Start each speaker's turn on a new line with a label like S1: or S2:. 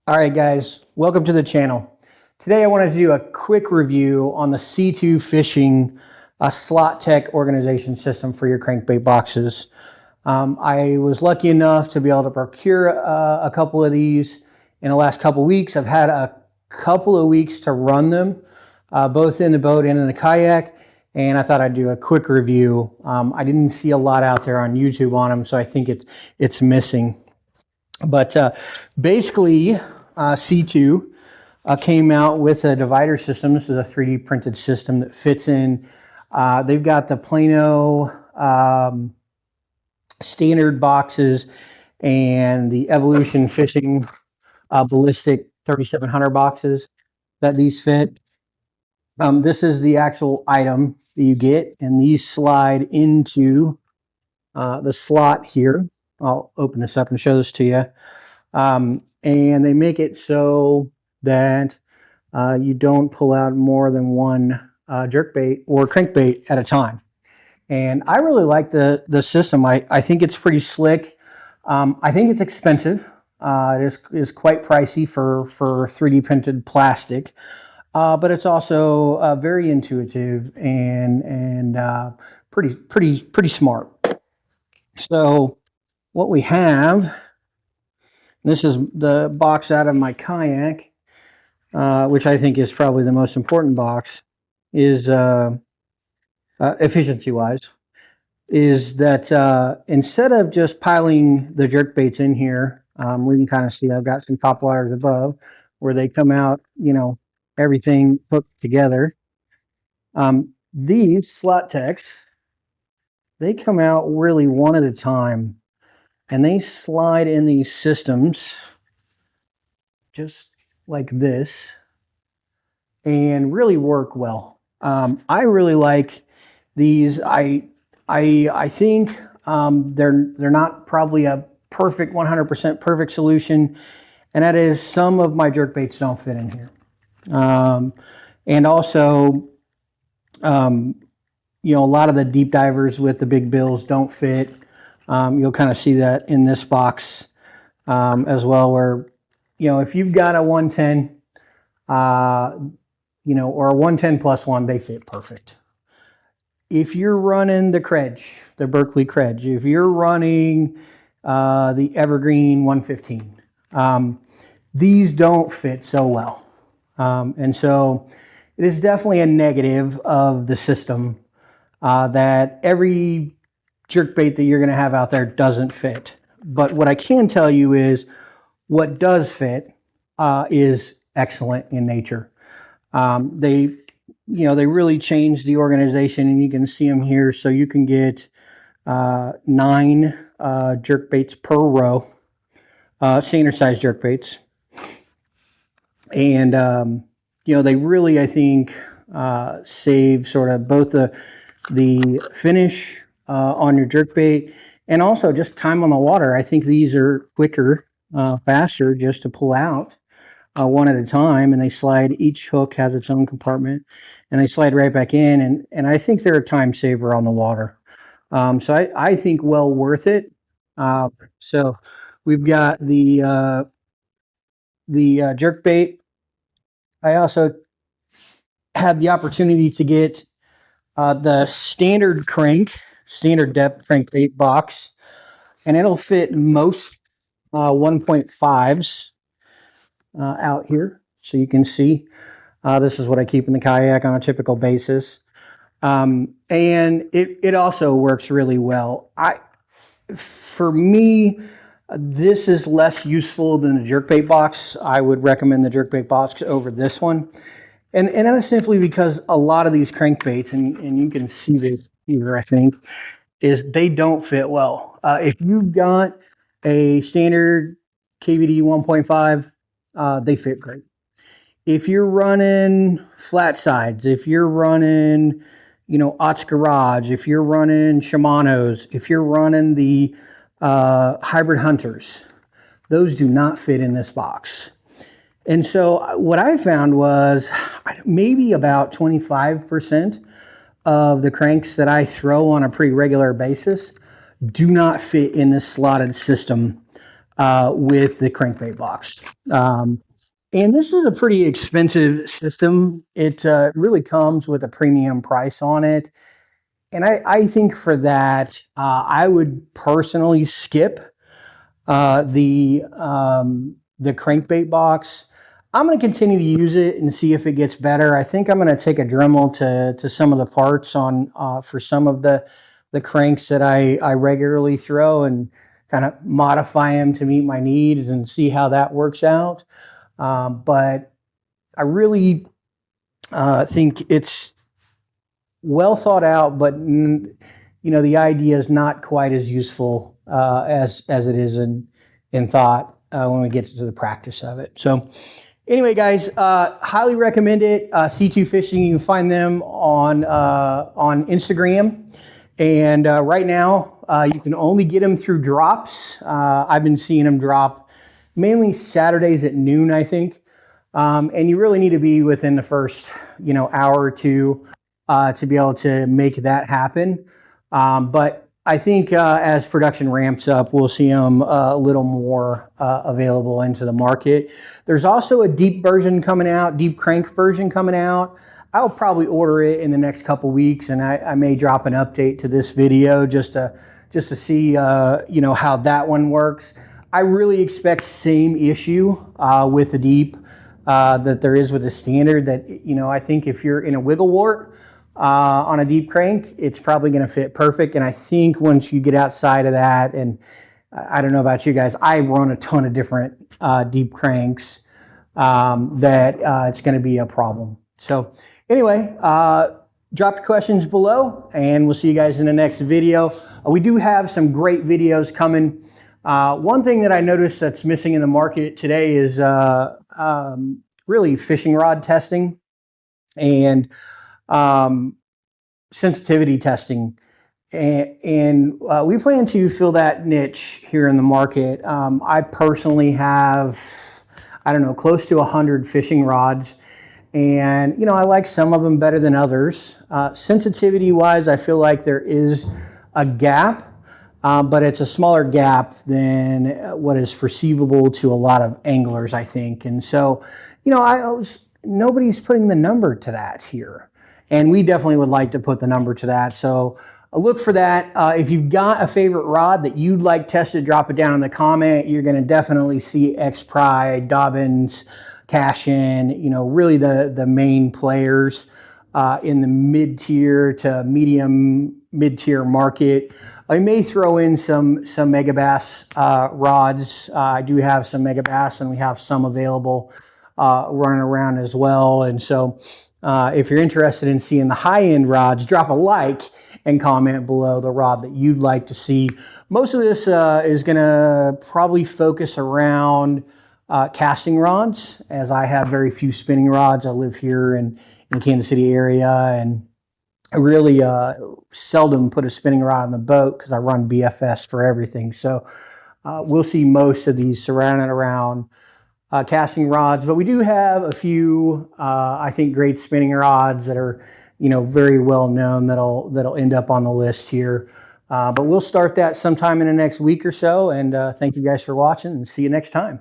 S1: All right, guys, welcome to the channel. Today I wanted to do a quick review on the C2 Fishing slot tech organization system for your crankbait boxes. I was lucky enough to be able to procure a couple of these in the last couple of weeks. I've had a couple of weeks to run them, both in the boat and in the kayak, and I thought I'd do a quick review. I didn't see a lot out there on YouTube on them, so I think it's missing. But basically, C2 came out with a divider system. This is a 3D printed system that fits in. They've got the Plano standard boxes and the Evolution Fishing ballistic 3700 boxes that these fit. This is the actual item that you get, and these slide into the slot here. I'll open this up and show this to you. And they make it so that you don't pull out more than one jerkbait or crankbait at a time. And I really like the system. I think it's pretty slick. I think it's expensive. It is quite pricey for 3D printed plastic, but it's also very intuitive and pretty smart. So what we have, this is the box out of my kayak, which I think is probably the most important box, is efficiency-wise, is that instead of just piling the jerk baits in here, we can kind of see I've got some top wires above where they come out, everything hooked together. These slot techs, they come out really one at a time. And they slide in these systems just like this and really work well. I really like these. I think they're not probably a perfect 100% perfect solution, and that is some of my jerkbaits don't fit in here. And also, a lot of the deep divers with the big bills don't fit. You'll kind of see that in this box as well, where, if you've got a 110, or a 110 plus one, they fit perfect. If you're running the Kredge, the Berkley Kredge, if you're running the Evergreen 115, these don't fit so well. And so it is definitely a negative of the system that every jerkbait that you're going to have out there doesn't fit. But what I can tell you is what does fit is excellent in nature. They really changed the organization, and you can see them here. So you can get 9 jerkbaits per row, standard size jerkbaits. And, they really, I think, save sort of both the finish on your jerkbait and also just time on the water. I think these are quicker, faster just to pull out one at a time, and they slide. Each hook has its own compartment, and they slide right back in, and I think they're a time saver on the water. So I think well worth it. So we've got the jerkbait. I also had the opportunity to get the standard depth crankbait box, and it'll fit most 1.5s out here. So you can see this is what I keep in the kayak on a typical basis. And it also works really well. For me, this is less useful than the jerkbait box. I would recommend the jerkbait box over this one. And that is simply because a lot of these crankbaits, and you can see this here, I think, is they don't fit well. If you've got a standard KVD 1.5, they fit great. If you're running flat sides, if you're running, Ott's Garage, if you're running Shimano's, if you're running the Hybrid Hunters, those do not fit in this box. And so what I found was maybe about 25% of the cranks that I throw on a pretty regular basis do not fit in this slotted system with the crankbait box. And this is a pretty expensive system. It really comes with a premium price on it. And I think for that, I would personally skip the crankbait box. I'm going to continue to use it and see if it gets better. I think I'm going to take a Dremel to some of the parts on for some of the cranks that I regularly throw and kind of modify them to meet my needs and see how that works out. But I really think it's well thought out, but the idea is not quite as useful as it is in thought when we get to the practice of it. So anyway, guys, highly recommend it. C2 Fishing, you can find them on Instagram. And right now, you can only get them through drops. I've been seeing them drop mainly Saturdays at noon, I think. And you really need to be within the first, hour or two to be able to make that happen. But I think as production ramps up, we'll see them a little more available into the market. There's also a deep version coming out, deep crank version coming out. I'll probably order it in the next couple weeks, and I may drop an update to this video just to see how that one works. I really expect same issue with the deep that there is with the standard. That I think if you're in a wiggle wart on a deep crank, it's probably going to fit perfect. And I think once you get outside of that, and I don't know about you guys, I run a ton of different deep cranks that it's going to be a problem. So anyway, drop your questions below, and we'll see you guys in the next video. We do have some great videos coming. One thing that I noticed that's missing in the market today is really fishing rod testing and sensitivity testing. And we plan to fill that niche here in the market. I personally have, close to 100 fishing rods. And, I like some of them better than others. Sensitivity-wise, I feel like there is a gap, but it's a smaller gap than what is perceivable to a lot of anglers, I think. And so, nobody's putting the number to that here. And we definitely would like to put the number to that. So look for that. If you've got a favorite rod that you'd like tested, drop it down in the comment. You're going to definitely see X-Pride, Dobbins, Cashin, really the main players in the mid-tier to mid-tier market. I may throw in some Megabass rods. I do have some Megabass, and we have some available running around as well. And so if you're interested in seeing the high-end rods, drop a like and comment below the rod that you'd like to see. Most of this is going to probably focus around casting rods, as I have very few spinning rods. I live here in the Kansas City area, and I really seldom put a spinning rod on the boat because I run BFS for everything. So we'll see most of these surrounded around casting rods, but we do have a few, I think, great spinning rods that are, very well known that'll end up on the list here. But we'll start that sometime in the next week or so. And thank you guys for watching, and see you next time.